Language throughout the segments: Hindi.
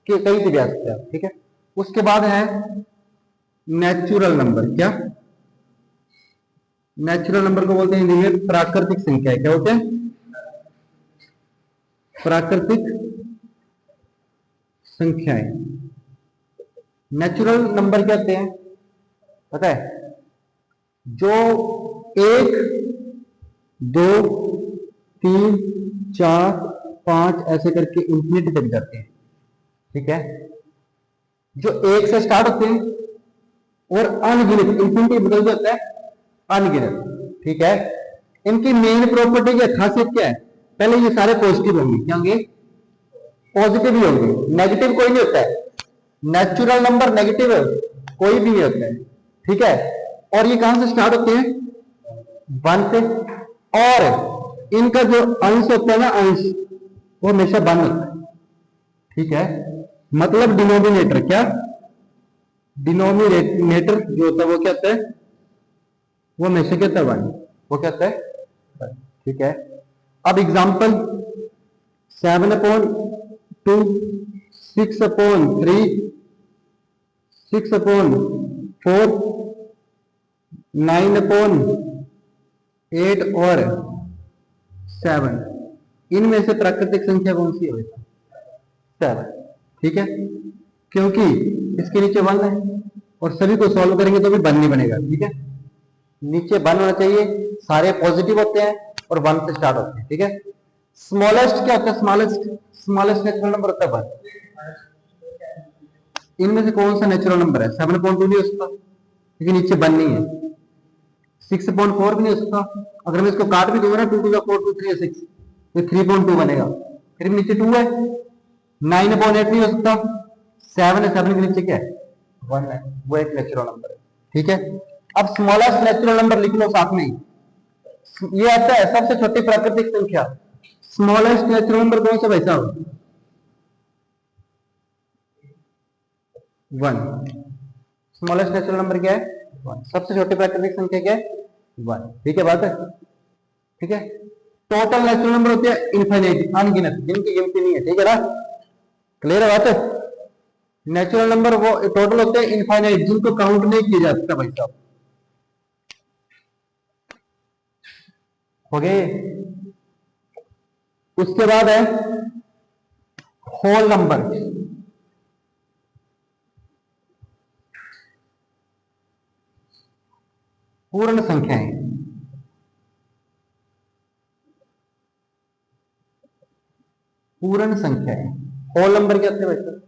कहीं से भी आ सकते हैं, ठीक है। उसके बाद है नेचुरल नंबर। क्या नेचुरल नंबर को बोलते हैं हिंदी में प्राकृतिक संख्या। क्या होते हैं? प्राकृतिक संख्याएं। नेचुरल नंबर क्या होते हैं पता है? जो 1 2 3 4 5 ऐसे करके इंफिनिटी तक जाते हैं, ठीक है। जो 1 से स्टार्ट होते हैं और अनगिनत, इंफिनिटी बदल जाता है अनगिनत, ठीक है। इनकी मेन प्रॉपर्टी की खासियत क्या है? पहले ये सारे पॉजिटिव होंगे। क्या होंगे? पॉजिटिव ही होंगे, नेगेटिव कोई नहीं होता है। नेचुरल नंबर नेगेटिव कोई भी नहीं होता है, ठीक है। और ये कहां से स्टार्ट होते हैं? 1 से। और इनका जो अंश होता है ना, अंश, वो हमेशा 1 होता है, ठीक है। मतलब डिनोमिनेटर, क्या डिनोमिनेटर जो होता है वो क्या होता है? वो हमेशा क्या होता है? 1। वो क्या होता है? 1, ठीक है। अब एग्जांपल 7/2, 6/3, 6/4, 9/8 और 7, इनमें से प्राकृतिक संख्या कौन सी है? 7, ठीक है। क्योंकि इसके नीचे 1 है और सभी को सॉल्व करेंगे तो भी 1 नहीं बनेगा, ठीक है। नीचे 1 होना चाहिए, सारे पॉजिटिव होते हैं और 1 से स्टार्ट होते हैं, ठीक है। स्मॉलेस्ट क्या होता है? स्मॉलेस्ट नेचुरल नंबर होता है 1। इनमें से कौन सा नेचुरल नंबर है? 7.2 नहीं हो सकता क्योंकि नीचे 1 नहीं है। 6.4 भी नहीं हो सकता, अगर मैं इसको काट भी दूंगा ना, 2 to 4 2 3 6 तो 3.2 बनेगा, फिर भी नीचे 2 है। 9/8 नहीं हो सकता, 7 है, 7 के नीचे क्या है? 1 है, वो एक नेचुरल नंबर है, ठीक है। अब स्मॉलेस्ट नेचुरल नंबर लिख लो साथ में ही, ये आता है सबसे छोटी प्राकृतिक संख्या। स्मॉलेस्ट नेचुरल नंबर कौन सा भाई साहब? 1। स्मॉलेस्ट नेचुरल नंबर क्या है? 1। सबसे छोटी प्राकृतिक संख्या क्या है? 1, ठीक है। बात है, ठीक है। टोटल नेचुरल नंबर होते हैं इनफाइनाइट, अनगिनत, जिनकी गिनती नहीं है, ठीक है ना। क्लियर है बात? नेचुरल नंबर वो टोटल होते हैं इनफाइनाइट, जिनको काउंट नहीं किया जा सकता भाई साहब। हो गए। उसके बाद है होल नंबर। पूर्ण संख्याएं। पूर्ण संख्याएं होल नंबर क्या होते हैं भाई साहब?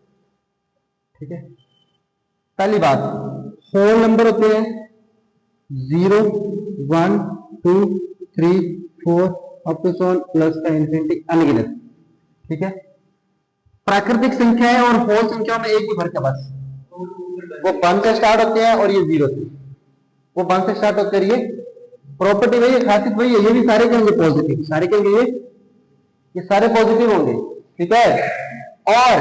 ठीक है। पहली बात, होल नंबर होते हैं 0 1 2 3 4 अप टू सोन प्लस का इंफिनिटी, अनगिनत, ठीक है। प्राकृतिक संख्या है और होल संख्या में एक ही फर्क है बस, वो 1 से स्टार्ट होते हैं और ये 0 से। वो 1 से स्टार्ट होते हैं, ये प्रॉपर्टी वही है, खासियत वही है। ये भी सारे कहेंगे पॉजिटिव, सारे कहेंगे ये सारे पॉजिटिव होंगे, ठीक है। और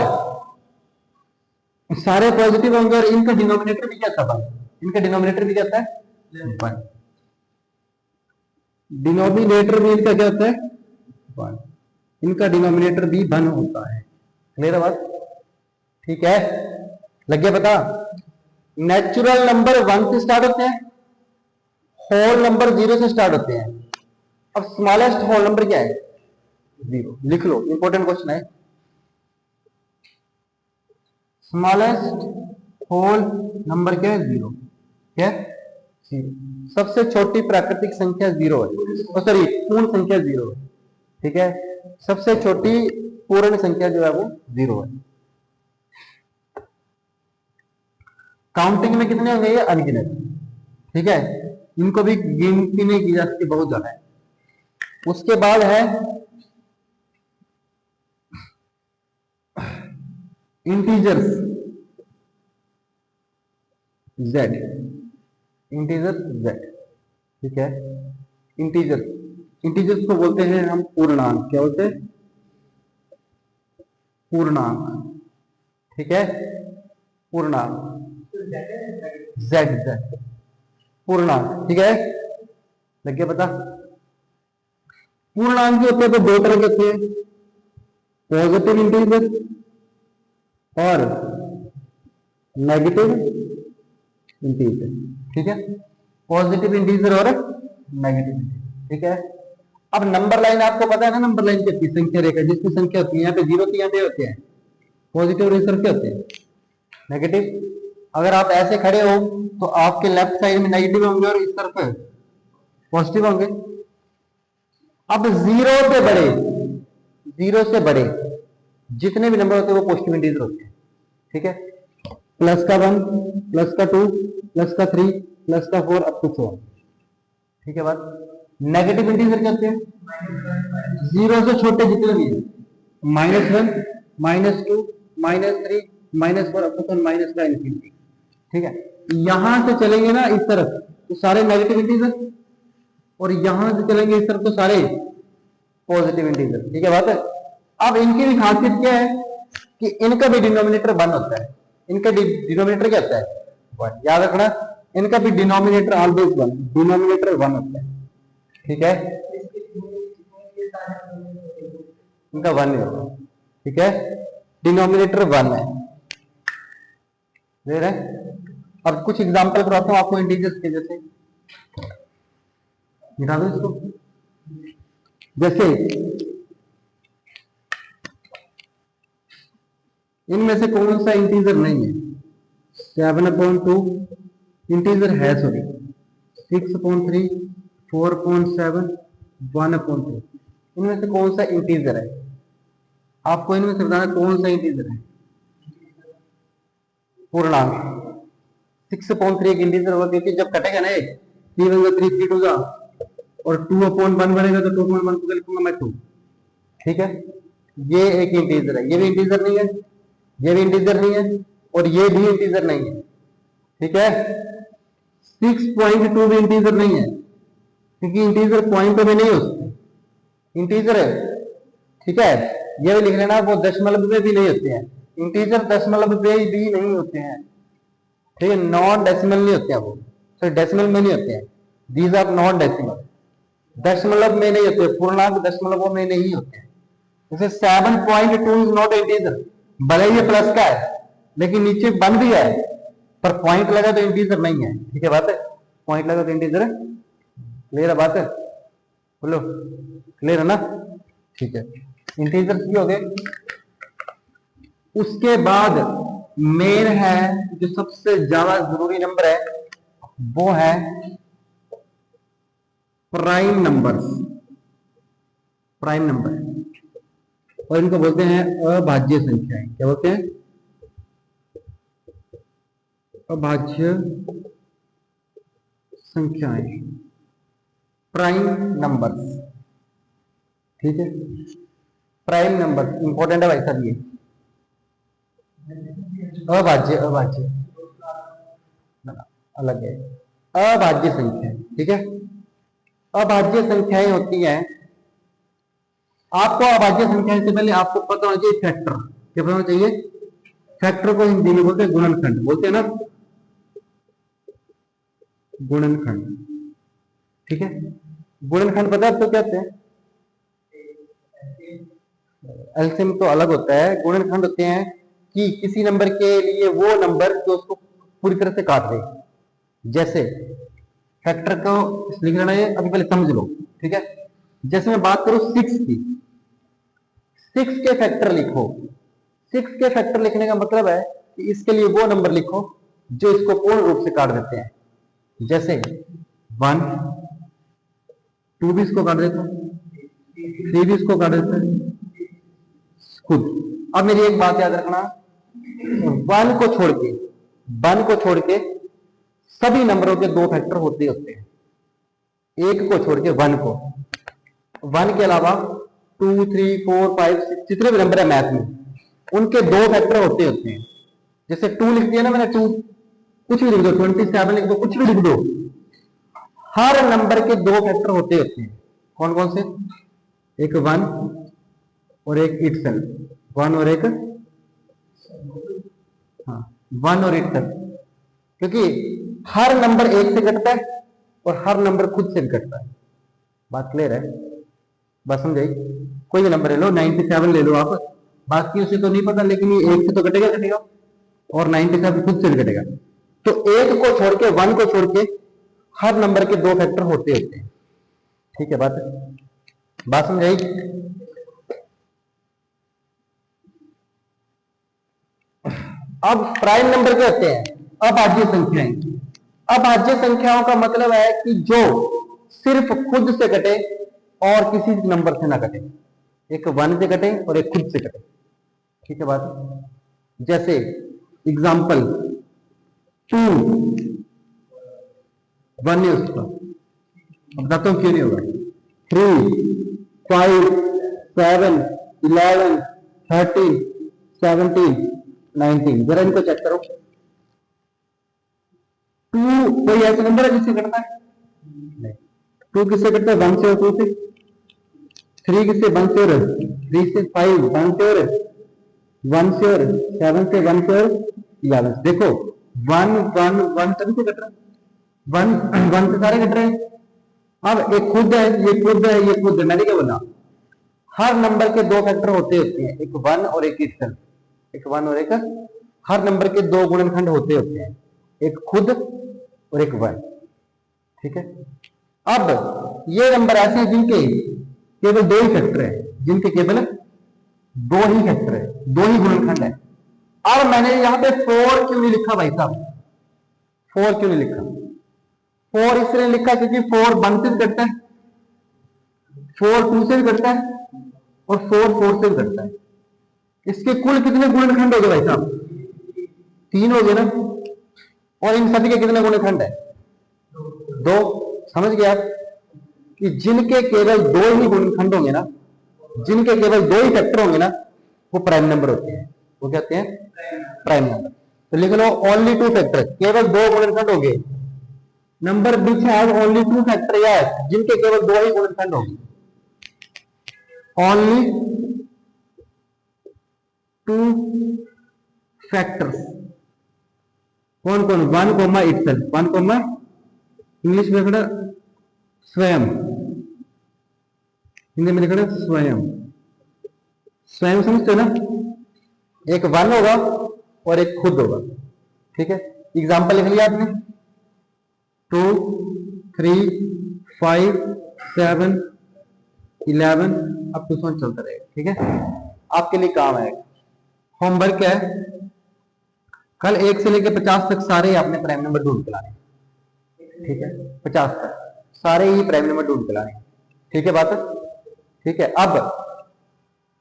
सारे पॉजिटिव होंगे और इनका डिनोमिनेटर भी क्या था? 1। इनका डिनोमिनेटर भी क्या था? 1। डिनोमिनेटर भी इनका क्या होता है? 1। इनका डिनोमिनेटर भी 1 होता है। क्लियर है बात? ठीक है, लग गया पता? नेचुरल नंबर 1 से स्टार्ट होते हैं, होल नंबर 0 से स्टार्ट होते हैं। अब स्मॉलेस्ट होल नंबर क्या है? 0। लिख लो, इंपॉर्टेंट क्वेश्चन है। स्मॉलेस्ट होल नंबर क्या है? 0। क्या? 0। सबसे छोटी प्राकृतिक संख्या 0 है, सॉरी पूर्ण संख्या 0 है, ठीक है। सबसे छोटी पूर्ण संख्या जो है वो 0 है। काउंटिंग में कितने होंगे? ये अनगिनत, ठीक है। इनको भी गिनती नहीं की जा सकती, बहुत ज्यादा है। उसके बाद है इंटीजर्स, z, इंटीजर z, ठीक है। इंटीजर, इंटीजर्स को बोलते हैं हम पूर्णांक। क्या बोलते हैं? पूर्णांक, ठीक है। पूर्णांक z, पूर्णांक, ठीक है। लग गया पता? पूर्णांक जो होते हैं तो 2 तरह के होते हैं, पॉजिटिव इंटीजर और नेगेटिव इंटीजर, ठीक है, पॉजिटिव इंटीजर और नेगेटिव इंटीजर, ठीक है। अब नंबर लाइन आपको पता है ना, नंबर लाइन की संख्या रेखा जिसकी संख्या होती है यहाँ पे जीरो की यहाँ पे होते हैं पॉजिटिव और इस तरफ क्या होते हैं नेगेटिव। अगर आप ऐसे खड़े हो तो आपके लेफ्ट साइड में नेगेटिव होंगे और इस तरफ पॉजिटिव होंगे। अब जीरो से बड़े जितने भी नंबर होते हैं वो पॉजिटिव इंटीजर होते हैं, ठीक है। प्लस का 1, प्लस का 2, प्लस का 3, प्लस का 4 अप टू 4, ठीक है बात। नेगेटिव इंटीजर क्या होते हैं? जीरो से छोटे जितने भी हैं, -1, -2, -3, -4 अप टू -9, ठीक है। यहां से चलेंगे ना इस तरफ तो सारे नेगेटिव इंटीजर, और यहां से चलेंगे इस तरफ तो सारे पॉजिटिव इंटीजर, ठीक है बात है। अब इनकी भी खासियत क्या है कि इनका भी डिनोमिनेटर 1 होता है। इनका डिनोमिनेटर क्या होता है? 1, याद रखना, इनका भी डिनोमिनेटर ऑलवेज 1, डिनोमिनेटर 1 होता है, ठीक है। इनका 1 ही होता है, ठीक है, डिनोमिनेटर 1 है, क्लियर है। अब कुछ एग्जांपल कराता हूं आपको इंटीजर्स के, जैसे मिटा दो इसको, जैसे इनमें से कौन सा इंटीजर नहीं है? 7/2 इंटीजर है, सॉरी 6/3, 4/7, 1/2, इनमें से कौन सा इंटीजर है? आपको इनमें से बताना कौन सा इंटीजर है। पूर्णांक 6/3 एक इंटीजर होगा, क्योंकि जब कटेगा ना 3 1 3 3 2 और 2/1 बनेगा तो 2/1 को लिखूंगा मैं 2, ठीक है। ये एक इंटीजर है, ये भी इंटीजर नहीं है, ये भी इंटीजर नहीं है, और ये भी इंटीजर नहीं है, ठीक है। 6.2 भी इंटीजर नहीं है, क्योंकि इंटीजर पॉइंट में नहीं हो सकते, इंटीजर है, ठीक है। ये भी लिख लेना, वो दशमलव में भी नहीं होते हैं, इंटीजर दशमलव में भी नहीं होते हैं, ठीक है, नॉन डेसिमल नहीं होते हैं वो, सॉरी डेसिमल में नहीं होते हैं, दीज आर नॉन डेसिमल, दशमलव में नहीं होते, पूर्णांक दशमलवों में नहीं होते। जैसे 7.2 इज नॉट इंटीजर, भले ही प्लस का है लेकिन नीचे 1 भी है, पर पॉइंट लगा तो इंटीजर नहीं है, ठीक है बात है, पॉइंट लगा तो इंटीजर है, क्लियर है बात है, बोलो क्लियर है ना, ठीक है। इंटीजर की हो गए। उसके बाद मेन है जो सबसे ज्यादा जरूरी नंबर है, वो है प्राइम नंबर्स, प्राइम नंबर, और इनको बोलते हैं अभाज्य संख्याएं। क्या बोलते हैं? अभाज्य संख्याएं, प्राइम नंबर्स, ठीक है। प्राइम नंबर इंपॉर्टेंट है भाई साहब, ये अभाज्य अलग है, अभाज्य संख्या, ठीक है। अभाज्य संख्याएं होती हैं, आपको अभाज्य संख्याएं से पहले आपको पता होना चाहिए फैक्टर। क्या पता होना चाहिए? फैक्टर को हिंदी में बोलते हैं गुणनखंड, बोलते हैं ना गुणनखंड, ठीक है। गुणनखंड पता है आपको क्या होते हैं? एलसीएम तो अलग होता है, गुणनखंड होते हैं कि किसी नंबर के लिए वो नंबर जो उसको पूरी तरह से काट दे। जैसे फैक्टर को लिख लेना है, अभी पहले समझ लो, ठीक है। जैसे मैं बात करूं 6 की, 6 के फैक्टर लिखो। 6 के फैक्टर लिखने का मतलब है कि इसके लिए वो नंबर लिखो जो इसको पूर्ण रूप से काट देते हैं। जैसे 1, 2 भी इसको काट देता है, 3 भी इसको काट देता है खुद। अब मेरी एक बात याद रखना, 1 को छोड़ के सभी नंबरों के 2 फैक्टर होते हैं, एक को छोड़ के 1 को, 1 के अलावा 2 3 4 5 6 जितने भी नंबर है मैथ में उनके 2 फैक्टर होते हैं। जैसे 2 लिख दिया ना मैंने, 2 कुछ भी लिख दो, 27 लिख दो, कुछ भी लिख दो, हर नंबर के 2 फैक्टर होते हैं। कौन कौन से? एक 1 और एक इटसेल्फ, 1 और एक, हाँ 1 और इटसेल्फ, क्योंकि हर नंबर 1 से घटता है और हर नंबर खुद से भी घटता है। बात क्लियर है? बस समझ आई? कोई भी नंबर ले लो, 97 ले लो आप, बाकी उसे तो नहीं पता, लेकिन ये 1 से तो कटेगा कटेगा, और 97 खुद से भी कटेगा। तो 1 को छोड़ के, 1 को छोड़ के हर नंबर के 2 फैक्टर होते होते हैं। ठीक है, बात समझ आई? अब प्राइम नंबर क्या होते हैं? अभाज्य संख्याएं। अभाज्य संख्याओं का मतलब है कि जो सिर्फ खुद से कटे और किसी नंबर से ना कटे। एक 1 से कटे और एक खुद से कटे। ठीक है बात? जैसे एग्जांपल 2 1 है उसका, अब बताता हूं क्यों नहीं होगा। 3 5 7 11 13 17 19, जरा इनको चेक करो। 2 कोई ऐसा नंबर है जिससे कटता है? नहीं। 2 किससे कटता है? 1 से और 2 से। 3 किससे? 1 से और 3 से। 5 1 से और 1 से और 7 से 1 से और 11 से। देखो 1 1 1 तभी से कट रहा है, 1 1 से सारे कट रहे हैं। अब एक खुद है, ये खुद है, ये खुद है। मैंने क्या बोला? हर नंबर के 2 फैक्टर होते हैं, एक 1 और एक इक्वल। एक 1 और एक, हर नंबर के 2 गुणनखंड होते हैं, एक खुद और एक 1। ठीक है। अब ये नंबर ऐसे हैं जिनके केवल 2 ही फैक्टर है, जिनके केवल 2 ही फैक्टर है, 2 ही गुणनखंड है। अब मैंने यहां पे 4 क्यों नहीं लिखा भाई साहब? 4 क्यों नहीं लिखा? 4 इसलिए लिखा क्योंकि 4 1 से भी कटता है, 4 2 से भी कटता है, और 4 4 से भी कटता है। इसके कुल कितने गुणनखंड हो गए भाई साहब? 3 हो गए ना। और इन सभी के कितने गुणनखंड है? 2। समझ गया कि जिनके केवल 2 ही गुणनखंड होंगे ना, जिनके केवल 2 ही फैक्टर होंगे ना, वो प्राइम नंबर होते हैं। वो कहते हैं प्राइम नंबर। तो लिख लो ओनली 2 फैक्टर, केवल 2 गुणनखंड होंगे। Number which have only 2 factor, या जिनके केवल 2 ही गुणनखंड होंगे। Only 2 factors. कौन कौन? 1 कोमा इटसेल्फ, 1 कोमा इंग्लिश में लिखना स्वयं, हिंदी में लिखना स्वयं। स्वयं समझते हो ना? एक 1 होगा और एक खुद होगा। ठीक है, एग्जांपल लिख लिया आपने। 2 3 5 7 11 अब तो सोच चलता रहेगा। ठीक है, आपके लिए काम है, होमवर्क क्या है? कल 1 से लेकर 50 तक सारे आपने प्राइम नंबर ढूंढ के लाने। ठीक है, 50 तक सारे ही प्राइम नंबर ढूंढ के लाने। ठीक है बात? ठीक है। अब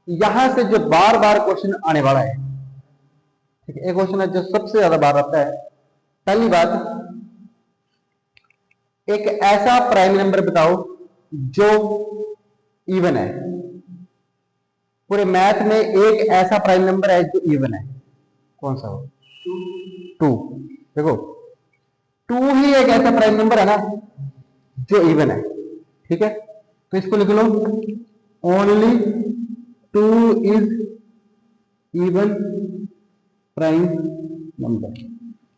यहां से जो बार बार क्वेश्चन आने वाला है, ठीक है, एक क्वेश्चन है जो सबसे ज्यादा बार आता है। पहली बात, एक ऐसा प्राइम नंबर बताओ जो इवन है। पूरे मैथ में एक ऐसा प्राइम नंबर है जो इवन है, कौन सा हो? 2। देखो 2 ही एक ऐसा प्राइम नंबर है ना जो इवन है। ठीक है, तो इसको लिख लो, only 2 is even prime number.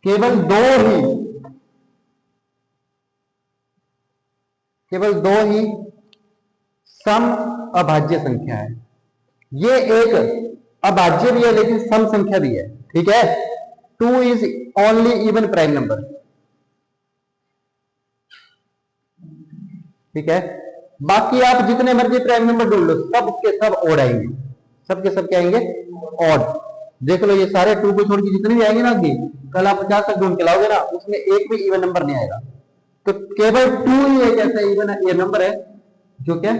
केवल 2 ही सम अभाज्य संख्या है। ये एक अभाज्य भी है लेकिन सम संख्या भी है। ठीक है, 2 is only even prime number. ठीक है, बाकी आप जितने मर्जी प्राइम नंबर ढूंढ लो, सब के सब ओड आएंगे, सबके सब क्या आएंगे? ओड। देख लो ये सारे 2 को छोड़ के जितने भी आएंगे ना, आगे कल आप 50 तक ढूंढ के लाओगे ना, उसमें एक भी इवन नंबर नहीं आएगा। तो केवल 2 ही एक ऐसा इवन ये नंबर है जो क्या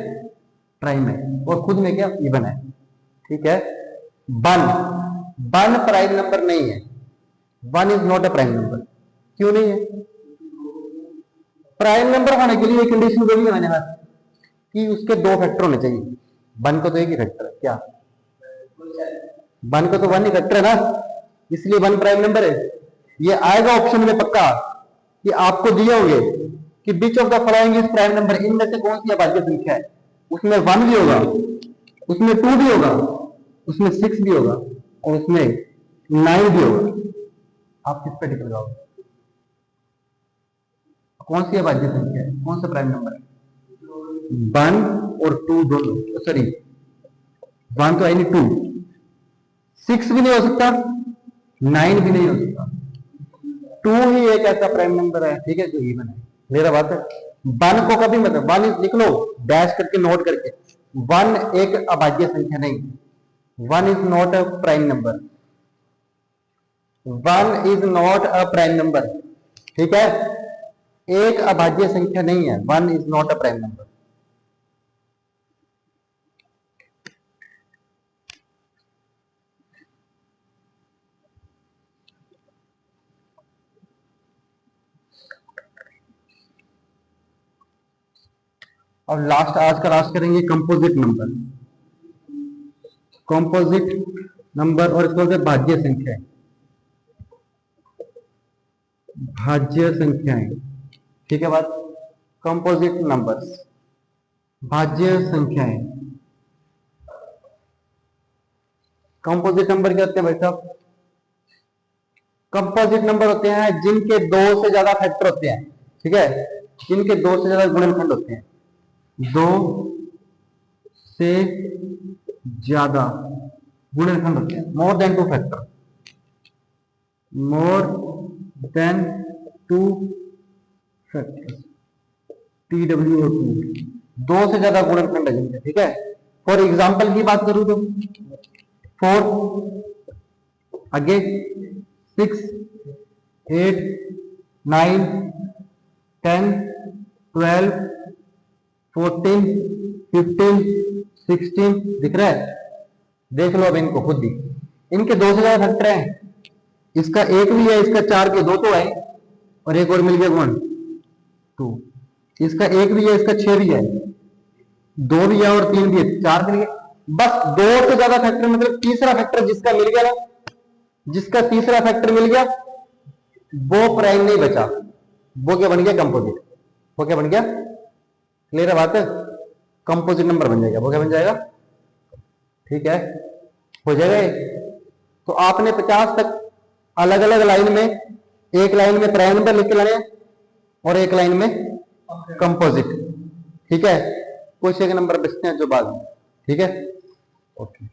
प्राइम है, और खुद में क्या इवन है। ठीक है, 1 प्राइम नंबर नहीं है। 1 is not a prime number. क्यों नहीं है? प्राइम नंबर होने के लिए कंडीशन जो भी है मैंने बात कि उसके 2 फैक्टर होने चाहिए। 1 को तो एक ही फैक्टर है, क्या 1 को तो 1 ही फैक्टर है ना, इसलिए 1 प्राइम नंबर है। ये आएगा ऑप्शन में पक्का कि आपको दिए होंगे कि which of the following is prime number, इनमें से कौन सी अभाज्य संख्या है। उसमें 1 भी होगा, उसमें 2 भी होगा, उसमें 6 भी होगा, और उसमें 9 भी होगा। आप किस पे टिक लगाओगे? कौन सी अभाज्य संख्या है, कौन सा प्राइम नंबर है? 1 और 2 दोनों, सॉरी 1 तो है नहीं, 2 6 भी नहीं हो सकता, 9 भी नहीं हो सकता, 2 ही एक ऐसा प्राइम नंबर है, ठीक है, जो इवन है। मेरा बात है, 1 को कभी मत 1 लिख लो डैश करके, नोट करके। 1 एक अभाज्य संख्या नहीं, 1 is not a prime number, 1 is not a prime number, ठीक है, एक अभाज्य संख्या नहीं है, 1 is not a prime number. और लास्ट, आज का लास्ट करेंगे कंपोजिट नंबर, कंपोजिट नंबर, और इसको बोलते हैं भाज्य संख्याएं, भाज्य संख्याएं, ठीक है बात। कंपोजिट नंबर्स, भाज्य संख्याएं। कंपोजिट नंबर क्या होते हैं भाई साहब? कंपोजिट नंबर होते हैं जिनके 2 से ज्यादा फैक्टर होते हैं, ठीक है, जिनके 2 से ज्यादा गुणनखंड होते हैं, 2 से ज्यादा गुणनखंड होते हैं, more than 2 factor, more than 2 factor, TW2, 2 से ज्यादा गुणनखंड है जिनके, ठीक है। फॉर एग्जाम्पल की बात करूं तो 4, आगे 6, 8, 9, 10, 12, 14, 15, 16, दिख रहा है? देख लो अब इनको खुद ही, इनके 2 से ज्यादा फैक्टर हैं, इसका 1 भी है, इसका 4 के 2 तो है, और एक और मिल गया कौन? 2, इसका 1 भी है, इसका 6 भी है, 2 भी है और 3 भी है, 4 मिल गए। बस 2 से ज्यादा फैक्टर मतलब तीसरा फैक्टर जिसका मिल गया ना, जिसका तीसरा फैक्टर मिल गया, वो प्राइम नहीं बचा, वो क्या बन गया? कंपोजिट। वो क्या बन गया? क्लियर है बात है? कंपोजिट नंबर बन जाएगा, वो क्या बन जाएगा? ठीक है, हो जाएगा ये। तो आपने 50 तक अलग अलग लाइन में, एक लाइन में प्राइम नंबर लिख के लाने और एक लाइन में कंपोजिट, ठीक है। कुछ एक नंबर बचते हैं जो बाद में, ठीक है, ओके।